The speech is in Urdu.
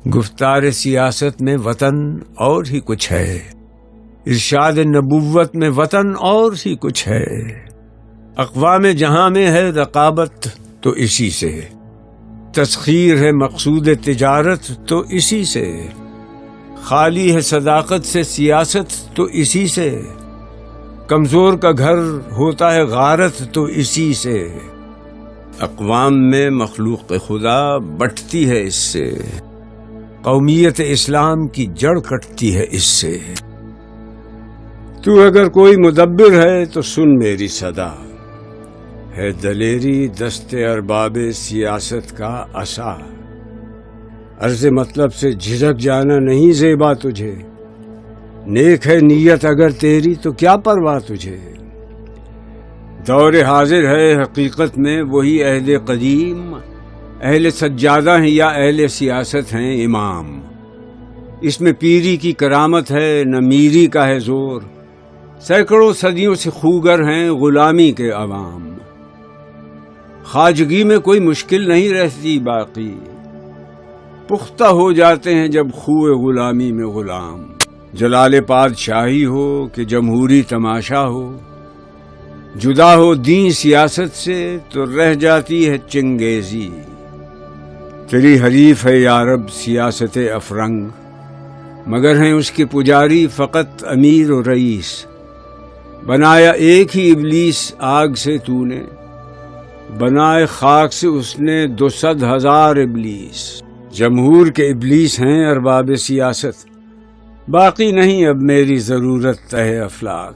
گفتار سیاست میں وطن اور ہی کچھ ہے، ارشاد نبوت میں وطن اور ہی کچھ ہے۔ اقوام جہاں میں ہے رقابت تو اسی سے، تسخیر ہے مقصود تجارت تو اسی سے، خالی ہے صداقت سے سیاست تو اسی سے، کمزور کا گھر ہوتا ہے غارت تو اسی سے، اقوام میں مخلوق خدا بٹتی ہے اس سے، قومیت اسلام کی جڑ کٹتی ہے اس سے۔ تو اگر کوئی مدبر ہے تو سن میری صدا، ہے دلیری دست ارباب سیاست کا عصا، عرض مطلب سے جھجک جانا نہیں زیبا تجھے، نیک ہے نیت اگر تیری تو کیا پرواہ تجھے، دور حاضر ہے حقیقت میں وہی عہد قدیم، اہل سجادہ ہیں یا اہل سیاست ہیں امام، اس میں پیری کی کرامت ہے نہ میری کا ہے زور، سینکڑوں صدیوں سے خوگر ہیں غلامی کے عوام، خواجگی میں کوئی مشکل نہیں رہتی باقی، پختہ ہو جاتے ہیں جب خوئے غلامی میں غلام، جلال پادشاہی ہو کہ جمہوری تماشا ہو، جدا ہو دین سیاست سے تو رہ جاتی ہے چنگیزی، تیری حریف ہے یا رب سیاست افرنگ، مگر ہیں اس کے پجاری فقط امیر و رئیس، بنایا ایک ہی ابلیس آگ سے تو نے، بنائے خاک سے اس نے 200,000 ابلیس، جمہور کے ابلیس ہیں ارباب سیاست، باقی نہیں اب میری ضرورت تہ افلاک،